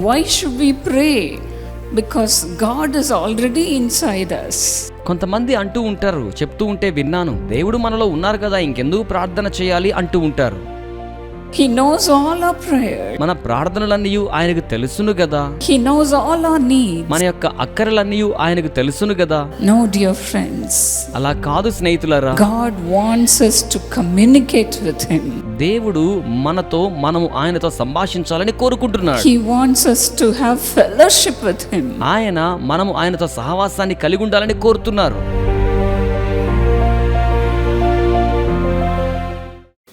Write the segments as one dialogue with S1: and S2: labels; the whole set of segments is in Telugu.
S1: Why should we pray? Because God is already inside us.
S2: కొంతమంది అంటూ ఉంటారు, చెప్తూ ఉంటే విన్నాను, దేవుడు మనలో ఉన్నారు కదా, ఇంకెందుకు ప్రార్థన చేయాలి అంటూ ఉంటారు.
S1: He knows all our prayers.
S2: మన ప్రార్థనలన్నీ ఆయనకు తెలుసును కదా.
S1: He knows all our needs.
S2: మన యొక్క అక్కరలన్నీ ఆయనకు తెలుసును కదా.
S1: No, dear friends.
S2: అలా కాదు స్నేహితులారా.
S1: God wants us to communicate with him.
S2: దేవుడు మనము ఆయనతో సంభాషించాలని కోరుకుంటున్నాడు.
S1: He wants us to have fellowship with him.
S2: మనము ఆయనతో సహవాసాన్ని కలిగి ఉండాలని కోరుతున్నారు.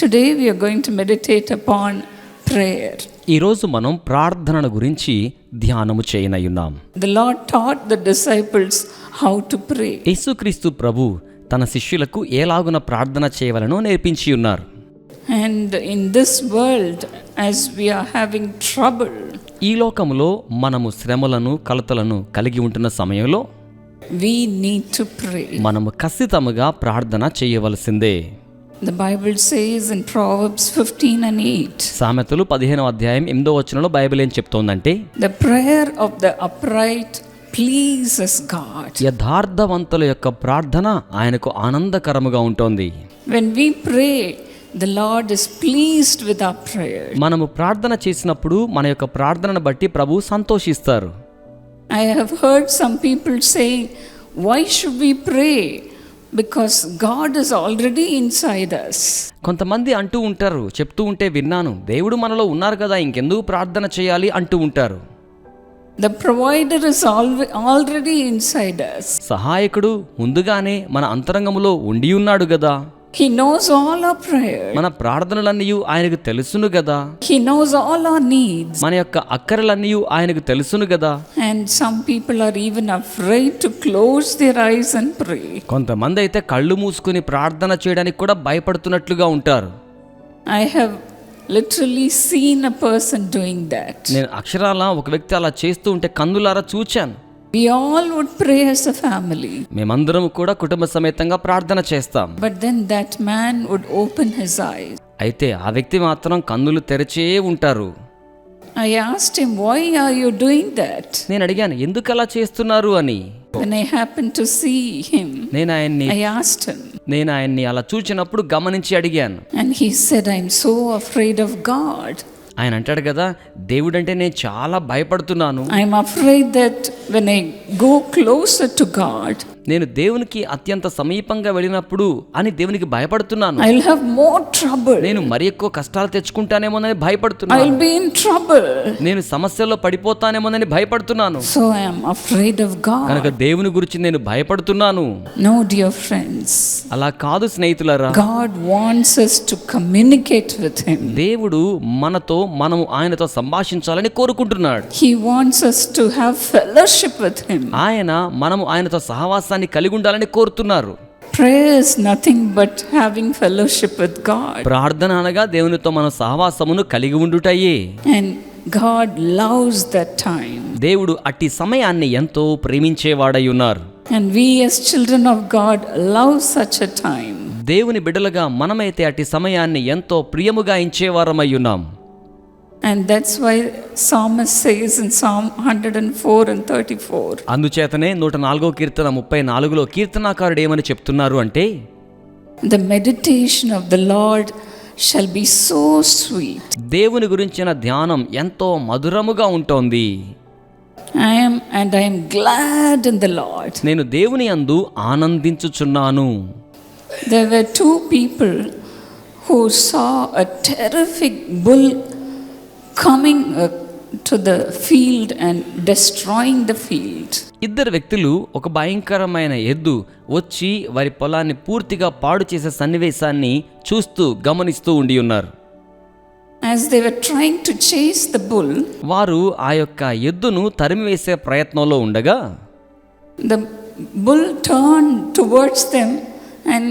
S1: Today we are going to meditate upon prayer.
S2: ఈ రోజు మనం ప్రార్థనల గురించి ధ్యానము చేయనయున్నాం.
S1: The Lord taught the disciples how to pray.
S2: యేసుక్రీస్తు ప్రభు తన శిష్యులకు ఎలాగున ప్రార్థన చేయవలనో నేర్పించి ఉన్నారు.
S1: And in this world, as we are having trouble,
S2: ఈ లోకములో మనము శ్రమలను కలతలను కలిగి ఉంటున్న సమయంలో
S1: we need to pray.
S2: మనము ఖచ్చితంగా ప్రార్థన చేయవలసిందే.
S1: The Bible says in Proverbs 15 and 8.
S2: సామెతలు 15వ అధ్యాయం 8వ వచనంలో బైబిల్ ఏం చెప్తోందంటే,
S1: The prayer of the upright pleases God.
S2: యథార్థవంతుల యొక్క ప్రార్థన ఆయనకు ఆనందకరముగా ఉంటుంది.
S1: When we pray, the Lord is pleased with our prayer.
S2: మనము ప్రార్థన చేసినప్పుడు మన యొక్క ప్రార్థనను బట్టి ప్రభు సంతోషిస్తారు.
S1: I have heard some people saying, why should we pray? Because God is already inside us.
S2: కొంతమంది అంటూ ఉంటారు, చెప్తూ ఉంటే విన్నాను, దేవుడు మనలో ఉన్నారు కదా, ఇంకెందుకు ప్రార్థన చేయాలి అంటూ ఉంటారు.
S1: The provider is already inside us.
S2: సహాయకుడు ముందుగానే మన అంతరంగములో ఉండి ఉన్నాడు కదా.
S1: He knows all our prayers.
S2: మన ప్రార్థనలన్నీ ఆయనకు తెలుసును కదా.
S1: He knows all our needs.
S2: మన యొక్క అక్కరలన్నీ ఆయనకు తెలుసును కదా.
S1: And some people are even afraid to close their eyes and pray.
S2: కొంతమంది అయితే కళ్ళు మూసుకుని ప్రార్థన చేయడానికి కూడా భయపడుతున్నట్లుగా ఉంటారు.
S1: I have literally seen a person doing that.
S2: నేను అక్షరాల ఒక వ్యక్తి అలా చేస్తూ ఉంటే కన్నులారా చూచాను.
S1: We all would pray as a family.
S2: మేమందరం కూడా కుటుంబ సమేతంగా ప్రార్థన చేస్తాం.
S1: But then that man would open his eyes.
S2: అయితే ఆ వ్యక్తి మాత్రం కన్నులు తెరిచే ఉంటారు.
S1: I asked him, why are you doing that?
S2: నేను అడిగాను, ఎందుకు అలా చేస్తున్నారు అని.
S1: When I happened to see him, I asked him.
S2: నేను ఆయన్ని అలా చూచినప్పుడు గమనించి అడిగాను.
S1: And he said, I'm so afraid of God.
S2: ఆయన అంటాడు కదా, దేవుడంటే నేను చాలా భయపడుతున్నాను.
S1: I'm afraid that when I go closer to God,
S2: నేను దేవునికి అత్యంత సమీపంగా వెళ్ళినప్పుడు అని దేవునికి భయపడుతున్నాను.
S1: I'll have more trouble.
S2: నేను మరి ఎక్కువ కష్టాలు తెచ్చుకుంటానేమోనని భయపడుతున్నాను.
S1: I'll be in trouble.
S2: నేను సమస్యల్లో పడిపోతానేమోనని భయపడుతున్నాను.
S1: So I am afraid of God.
S2: కనుక దేవుని గురించి నేను భయపడుతున్నాను.
S1: No, dear friends.
S2: అలా కాదు స్నేహితులారా.
S1: God wants us to communicate with him.
S2: దేవుడు మనము ఆయనతో సంభాషించాలని కోరుకుంటున్నాడు.
S1: He wants us to have fellowship with him.
S2: మనము ఆయనతో సహవాసాన్ని కలిగి ఉండాలని కోరుతున్నారు.
S1: Prayer is nothing but having fellowship with God.
S2: ప్రార్థన అనగా దేవునితో మన సహవాసమును కలిగి ఉండుటయే.
S1: And God loves that time.
S2: దేవుడు అట్టి సమయాన్ని ఎంతో ప్రేమించేవాడై ఉన్నారు.
S1: And we as children of God love such a time.
S2: దేవుని బిడ్డలుగా మనమైతే అట్టి సమయాన్ని ఎంతో ప్రియముగా ఎంచేవారమై ఉన్నాం.
S1: And that's why psalmist says in Psalm 104 and 34.
S2: అందుచేతనే 104వ కీర్తన 34లో కీర్తనాకారుడు ఏమని చెప్తున్నారు అంటే,
S1: The meditation of the Lord shall be so sweet.
S2: దేవుని గురించిన ధ్యానం ఎంతో మధురముగా ఉంటుంది.
S1: I am glad in the Lord.
S2: నేను దేవుని యందు ఆనందించుచున్నాను.
S1: There were two people who saw a terrific bull coming to the field and destroying the field.
S2: ఇద్దరు వ్యక్తులు ఒక భయంకరమైన ఎద్దు వచ్చి వారి పొలాన్ని పూర్తిగా పాడు చేసే సన్నివేశాన్ని చూస్తూ గమనిస్తూ ఉండి ఉన్నారు.
S1: As they were trying to chase the bull,
S2: వారు ఆ యొక్క ఎద్దును తరిమివేసే ప్రయత్నంలో ఉండగా
S1: the bull turned towards them and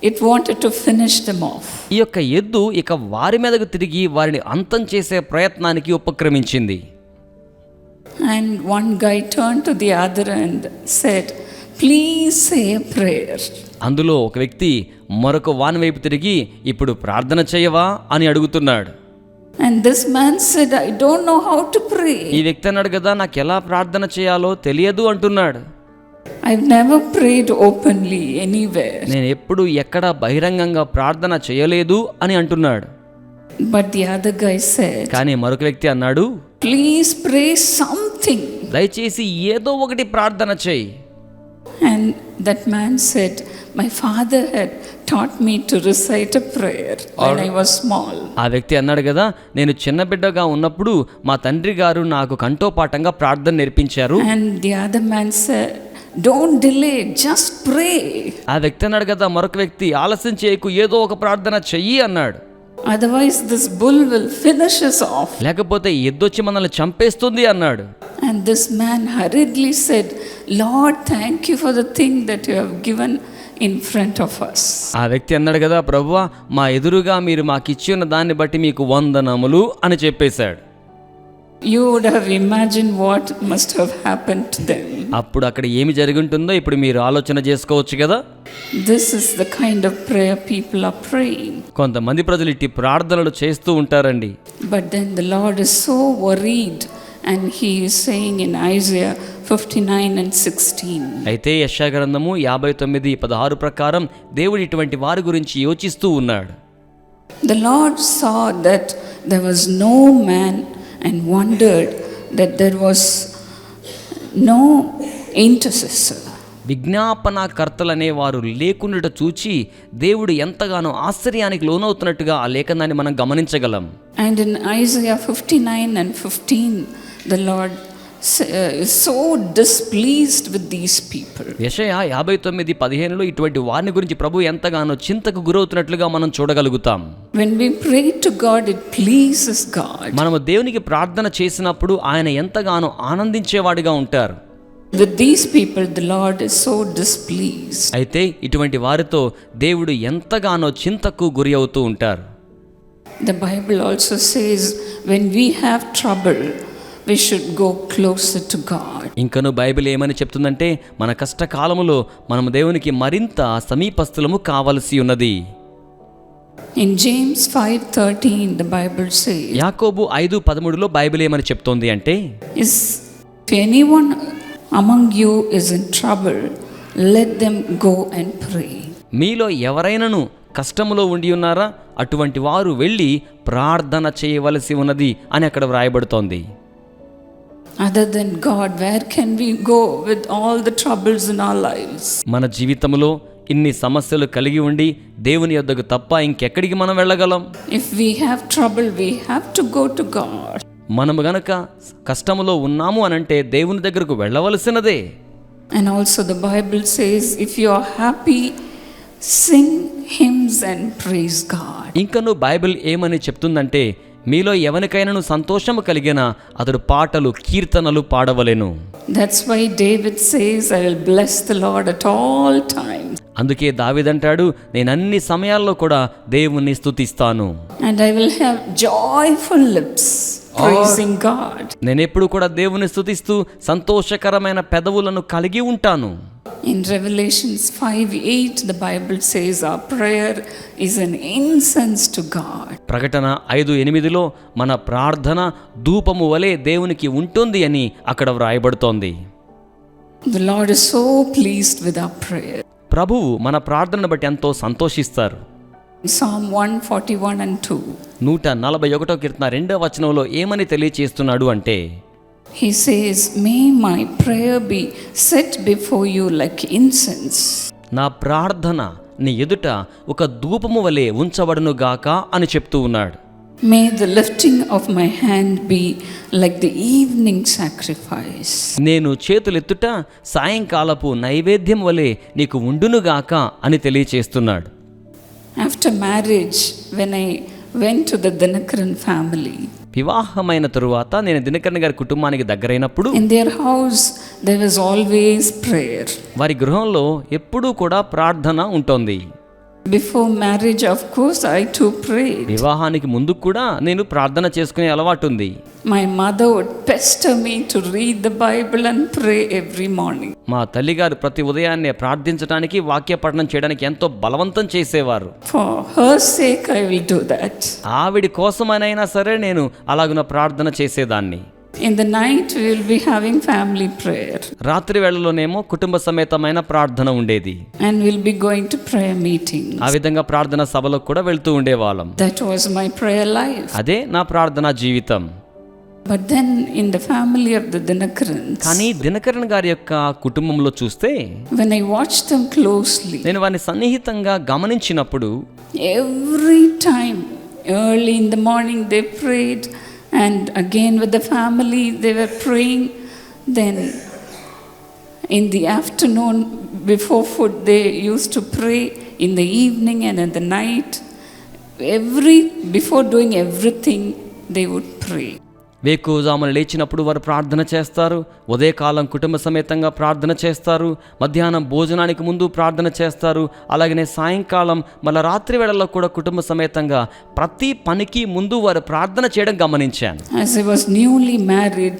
S1: it wanted to finish them off.
S2: ఈ యొక్క ఎద్దు ఇక వారి మీదకు తిరిగి వారిని అంతం చేసే ప్రయత్నానికి ఉపక్రమించింది.
S1: And one guy turned to the other and said, please say a prayer.
S2: అందులో ఒక వ్యక్తి మరొక వాని వైపు తిరిగి, ఇప్పుడు ప్రార్థన చేయవా అని అడుగుతున్నాడు.
S1: And this man said, I don't know how to
S2: ఈ
S1: pray.
S2: వ్యక్తి అన్నాడు కదా, నాకు ఎలా ప్రార్థన చేయాలో తెలియదు అంటున్నాడు.
S1: I've never prayed openly anywhere.
S2: నేను ఎప్పుడు ఎక్కడ బహిరంగంగా ప్రార్థన చేయలేదు అని అంటున్నాడు.
S1: But the other guy said,
S2: కానీ మరొక వ్యక్తి అన్నాడు,
S1: please pray something.
S2: దయచేసి ఏదో ఒకటి ప్రార్థన చేయి.
S1: And that man said, my father had taught me to recite a prayer when I was small.
S2: ఆ వ్యక్తి అన్నాడు కదా, నేను చిన్న బిడ్డగా ఉన్నప్పుడు మా తండ్రి గారు నాకు కంఠోపాఠంగా ప్రార్థన నేర్పించారు.
S1: And the other man said, don't delay, just pray.
S2: ఆ వ్యక్తి అన్నాడు కదా, మరొక వ్యక్తి, ఆలస్యం చేయకు, ఏదో ఒక ప్రార్థన చెయ్యి అన్నాడు.
S1: Otherwise this bull will finish us off.
S2: లేకపోతే ఎద్దొచ్చి మనల్ని చంపేస్తుంది అన్నాడు.
S1: And this man hurriedly said, Lord, thank you for the thing that you have given in front of us.
S2: ఆ వ్యక్తి అన్నాడు కదా, ప్రభువా మా ఎదురుగా మీరు మాకు ఇచ్చి ఉన్న దాన్ని బట్టి మీకు వందనములు అని చెప్పేశాడు.
S1: You would have imagined what must have happened to them.
S2: అప్పుడు అక్కడ ఏమి జరిగి ఉంటుందో ఇప్పుడు మీరు ఆలోచన చేసుకోవచ్చు కదా.
S1: This is the kind of prayer people are praying.
S2: కొంతమంది ప్రజలు ఇట్టి ప్రార్థనలు చేస్తూ ఉంటారండి.
S1: But then the Lord is so worried and he is saying in Isaiah 59 and 16.
S2: అయితే యెషయా గ్రంథము 59:16 ప్రకారం దేవుడు ఇటువంటి వారి గురించి యోచిస్తూ ఉన్నాడు.
S1: The Lord saw that there was no man and wondered that there was no intercessor.
S2: విజ్ఞాపనకర్తలనే వారు లేకుండా చూచి దేవుడు ఎంతగానో ఆశ్చర్యానికి లోనవుతున్నట్టుగా ఆ లేఖనాన్ని మనం గమనించగలం.
S1: And in Isaiah 59 and 15, the Lord is so displeased with these people.
S2: యెషయా 59:15లో ఇటువంటి వారిని గురించి ప్రభు ఎంతగానో చింతకు గురవుతున్నట్లుగా మనం చూడగలుగుతాం.
S1: When we pray to God, it pleases God.
S2: మనము దేవునికి ప్రార్థన చేసినప్పుడు ఆయన ఎంతగానో ఆనందించేవాడిగా ఉంటారు.
S1: With these people, the Lord is so displeased.
S2: అయితే ఇటువంటి వారితో దేవుడు ఎంతగానో చింతకు గురి అవుతూ ఉంటారు.
S1: The Bible also says, when we have trouble, we should go closer to God.
S2: ఇంకను బైబిల్ ఏమని చెప్తుందంటే, మన కష్టకాలములో మనము దేవునికి మరింత సమీపస్థులము కావలసి ఉన్నది.
S1: In James 5:13, the Bible says,
S2: యాకోబు 5:13లో బైబిల్ ఏమని చెప్తోంది అంటే,
S1: if anyone among you is in trouble, let them go and pray.
S2: మీలో ఎవరైనాను కష్టములో ఉండి ఉన్నారా, అటువంటి వారు వెళ్ళి ప్రార్థన చేయవలసి ఉన్నది అని అక్కడ వ్రాయబడుతోంది.
S1: Other than God, where can we go with all the troubles in our lives?
S2: మన జీవితంలో ఇన్ని సమస్యలు కలిగి ఉండి దేవుని యొద్దకు తప్ప ఇంకెక్కడికి మనం వెళ్ళగలం?
S1: If we have trouble, we have to go to God.
S2: మనము గనక కష్టములో ఉన్నాము అనంటే దేవుని దగ్గరకు వెళ్ళవలసినదే.
S1: And also the Bible says, if you are happy, sing hymns and praise God.
S2: ఇంకను బైబిల్ ఏమని చెప్తుందంటే, మీలో ఎవరికైనాను సంతోషము కలిగిన అతడు పాటలు కీర్తనలు పాడవలెను.
S1: That's why David says, I will bless the Lord at all times.
S2: అందుకే దావీదంటాడు, నేను అన్ని సమయాల్లో కూడా దేవుణ్ణి స్తుతిస్తాను.
S1: And I will have joyful lips praising God.
S2: నేను ఎప్పుడు కూడా దేవుని స్తుతిస్తూ సంతోషకరమైన పెదవులను కలిగి ఉంటాను.
S1: In Revelations 5:8, the Bible says our prayer is an incense to God.
S2: ప్రకటన 5:8లో మన ప్రార్థన ధూపము వలె దేవునికి ఉంటుంది అని అక్కడ వ్రాయబడుతోంది.
S1: The Lord is so pleased with our prayer.
S2: ప్రభువు మన ప్రార్థనను బట్టి ఎంతో సంతోషిస్తారు.
S1: Psalm 141 and 2.
S2: 141వ కీర్తన 2వ వచనంలో ఏమని తెలియచేస్తున్నాడు అంటే,
S1: He says, may my prayer be set before you like incense.
S2: నా ప్రార్థన నీ ఎదుట ఒక ధూపము వలె ఉంచబడును గాక అని చెప్తూ ఉన్నాడు.
S1: May the lifting of my hand be like the evening sacrifice.
S2: నేను చేతులెత్తుట సాయంకాలపు నైవేద్యం వలె నీకు ఉండునుగాక అని తెలియచేస్తున్నాడు.
S1: After marriage, when I went to the Dinakaran family,
S2: వివాహమైన తరువాత నేను దినకరణ గారి కుటుంబానికి దగ్గరైనప్పుడు
S1: in their house there was always prayer.
S2: వారి గృహంలో ఎప్పుడూ కూడా ప్రార్థన ఉంటుంది.
S1: Before marriage, of course, I too prayed.
S2: వివాహానికి ముందు కూడా నేను ప్రార్థన చేసుకునే అలవాటు ఉంది.
S1: My mother would pester me to read the Bible and pray every morning.
S2: మా తల్లిగారు ప్రతి ఉదయాన్నే ప్రార్థించడానికి వాక్య పఠనం చేయడానికి ఎంతో బలవంతం చేసేవారు.
S1: For her sake, I will do that.
S2: ఆవిడ కోసమనైనా సరే నేను అలాగున ప్రార్థన చేసేదాన్ని.
S1: In the night, we will be having family prayer.
S2: రాత్రి వేళలోనేమో కుటుంబ సమేతమైన ప్రార్థన ఉండేది.
S1: And we'll be going to prayer meetings.
S2: ఆ విధంగా ప్రార్థన సభలకు కూడా వెళ్తూ ఉండేవాళ్ళం.
S1: That was my prayer life.
S2: అదే నా ప్రార్థనా జీవితం.
S1: But then in the family of the Dinakarans,
S2: కానీ దినకరన్ గారి యొక్క కుటుంబంలో చూస్తే
S1: when I watched them closely,
S2: నేను వారిని సన్నిహితంగా గమనించినప్పుడు
S1: every time early in the morning they prayed, and again with the family they were praying. Then in the afternoon before food they used to pray, in the evening and in the night. Before doing everything they would pray.
S2: వేకువజామున లేచినప్పుడు వారు ప్రార్థన చేస్తారు, ఉదయకాలం కుటుంబ సమేతంగా ప్రార్థన చేస్తారు, మధ్యాహ్నం భోజనానికి ముందు ప్రార్థన చేస్తారు, అలాగనే సాయంకాలం మళ్ళీ రాత్రి వేళల్లో కూడా కుటుంబ సమేతంగా ప్రతి పనికి ముందు వారు ప్రార్థన చేయడం గమనించాను.
S1: As I was newly married,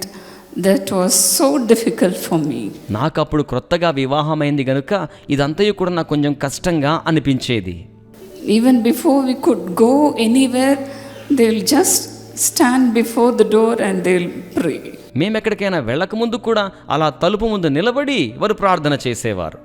S1: that was so difficult for me.
S2: నాకు అప్పుడు క్రొత్తగా వివాహమైంది గనుక ఇదంతయు కూడా నాకు కొంచెం కష్టంగా అనిపించేది.
S1: Even before we could go anywhere, they will just stand before the door and they will pray.
S2: మేము ఎక్కడికైనా వెళ్ళక ముందు కూడా అలా తలుపు ముందు నిలబడి వారు ప్రార్థన చేసేవారు.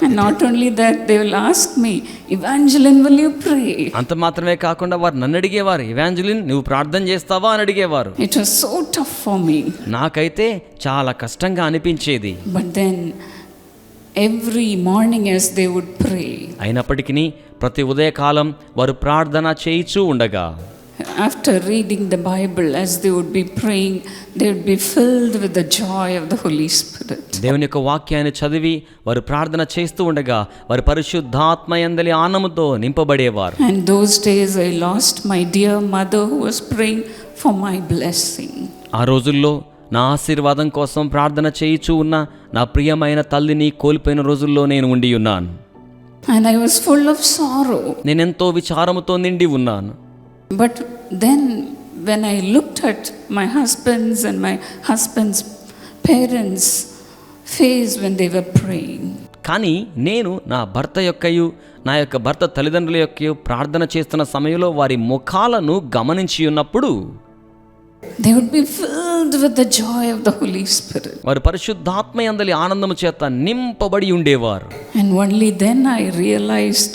S1: And not only that, they will ask me, Evangeline, will you pray?
S2: అంత మాత్రమే కాకుండా వారు నన్ను అడిగేవారు, ఇవాంజలిన్ నువ్వు ప్రార్థన చేస్తావా అని అడిగేవారు.
S1: It was so tough for me.
S2: నాకైతే చాలా కష్టంగా అనిపించేది.
S1: But then every morning as they would pray,
S2: అయినప్పటికీ ప్రతి ఉదయకాలం వారు ప్రార్థన చేయిచూ ఉండగా,
S1: after reading the Bible, as they would be praying, they would be filled with the joy of the Holy Spirit.
S2: దేవుని యొక్క వాక్యాన్ని చదివి వారు ప్రార్థన చేస్తూ ఉండగా వారు పరిశుద్ధాత్మయందలి ఆనందంతో నింపబడేవారు.
S1: And those days I lost my dear mother who was praying for my blessing.
S2: ఆ రోజుల్లో నా ఆశీర్వాదం కోసం ప్రార్థన చేయిచూ ఉన్న నా ప్రియమైన తల్లిని కోల్పోయిన రోజుల్లో నేను ఉండి ఉన్నాను.
S1: And I was full of sorrow.
S2: నేనెంతో విచారముతో నిండి ఉన్నాను.
S1: But then when I looked at my husband's and my husband's parents' face when they were praying,
S2: కానీ నేను నా భర్త యొక్కయు నా యొక్క భర్త తల్లిదండ్రుల యొక్కయు ప్రార్థన చేస్తున్న సమయంలో వారి ముఖాలను గమనించి ఉన్నప్పుడు
S1: they would be filled with the joy of the Holy Spirit.
S2: వారు పరిశుద్ధాత్మయందలి ఆనందము చేత నింపబడి ఉండేవారు.
S1: And only then I realized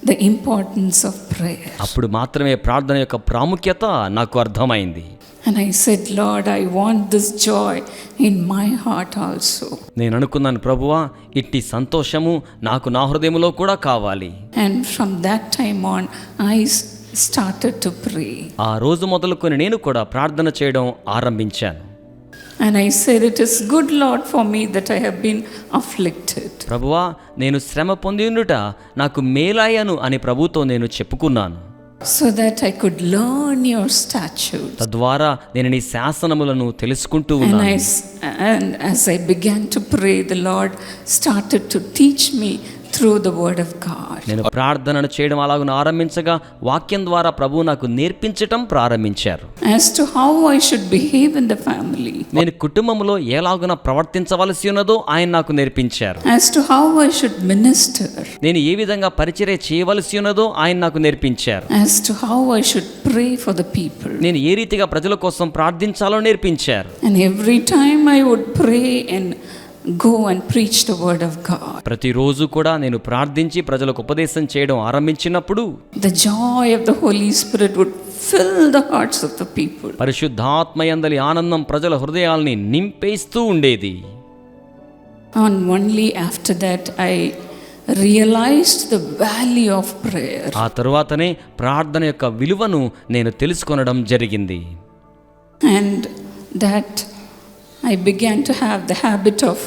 S1: the importance of prayer.
S2: అప్పుడు మాత్రమే ప్రార్థన యొక్క ప్రాముఖ్యత నాకు అర్థమైంది.
S1: And I said, Lord, I want this joy in my heart also.
S2: నేను అనుకున్నాను, ప్రభువా ఇట్టి సంతోషము నాకు నా హృదయములో కూడా కావాలి.
S1: And from that time on I started to pray.
S2: ఆ రోజు మొదలుకొని నేను కూడా ప్రార్థన చేయడం ఆరంభించాను.
S1: And I said, it is good, Lord, for me that I have been afflicted.
S2: ప్రభువా నేను శ్రమ పొంది ఉండుట నాకు మేలాయను అని ప్రభుతో నేను చెప్పుకున్నాను.
S1: So that I could learn your statutes.
S2: తద్వారా నేను నీ శాసనములను తెలుసుకుంటూ ఉన్నాను.
S1: And as I began to pray, the Lord started to teach me through the word of God.
S2: నేను ప్రార్థనను చేయడం అలాగున ఆరంభించగా వాక్యం ద్వారా ప్రభువు నాకు నేర్పించటం ప్రారంభించారు.
S1: As to how I should behave in the family.
S2: నేను కుటుంబంలో ఎలాగున ప్రవర్తించవలసి ఉన్నదో ఆయన నాకు నేర్పించారు.
S1: As to how I should minister.
S2: నేను ఏ విధంగా పరిచర్య చేయవలసి ఉన్నదో ఆయన నాకు నేర్పించారు.
S1: As to how I should pray for the people.
S2: నేను ఏ రీతిగా ప్రజల కోసం ప్రార్థించాలో నేర్పించారు.
S1: And every time I would pray and go and preach the word of God,
S2: ప్రతిరోజు కూడా నేను ప్రార్థించి ప్రజలకు ఉపదేశం చేయడం ఆరంభించినప్పుడు
S1: the joy of the Holy Spirit would fill the hearts of the people.
S2: పరిశుద్ధాత్మయందలి ఆనందం ప్రజల హృదయాల్ని నింపేస్తూ ఉండేది.
S1: And only after that I realized the value of prayer.
S2: ఆ తరువాతనే ప్రార్థన యొక్క విలువను నేను తెలుసుకొనడం జరిగింది.
S1: And that I began to have the habit of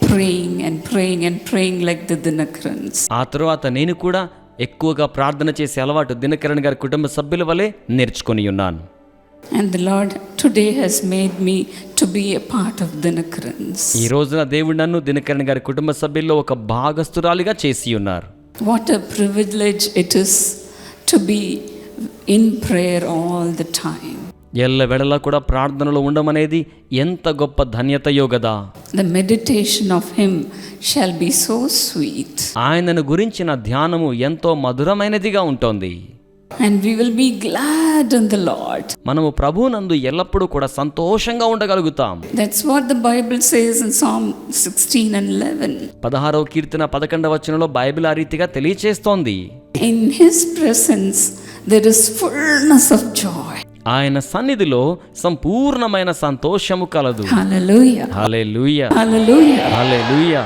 S1: praying and praying and praying like the Dinakarans.
S2: ఆ తరువాత నేను కూడా ఎక్కువగా ప్రార్థన చేసే అలవాటు దినకరణ్ గారి కుటుంబ సభ్యుల వలె నేర్చుకొని ఉన్నాను.
S1: And the Lord today has made me to be a part of Dinakarans.
S2: ఈ రోజున దేవుడు నన్ను దినకరణ్ గారి కుటుంబ సభ్యుల్లో ఒక భాగస్తురాలిగా చేసి ఉన్నారు.
S1: What a privilege it is to be in prayer all the time.
S2: ఎల్లవేళలా కూడా ప్రార్థనలో ఉండమనేది ఎంత గొప్ప ధన్యతయో గదా.
S1: The meditation of him shall be so sweet.
S2: ఆయనను గురించిన ధ్యానము ఎంతో మధురమైనదిగా ఉంటుంది.
S1: And we will be glad in the Lord.
S2: మనము ప్రభువునందు ఎల్లప్పుడూ కూడా సంతోషంగా ఉండగలుగుతాం.
S1: That's what the Bible says in Psalm 16 and 11.
S2: 16వ కీర్తన 11వ వచనంలో బైబిల్ ఆ రీతిగా తెలియచేస్తోంది.
S1: In his presence there is fullness of joy.
S2: ఆయన సన్నిధిలో సంపూర్ణమైన సంతోషము కలదు.
S1: Hallelujah.
S2: హల్లెలూయా.
S1: Hallelujah.
S2: హల్లెలూయా.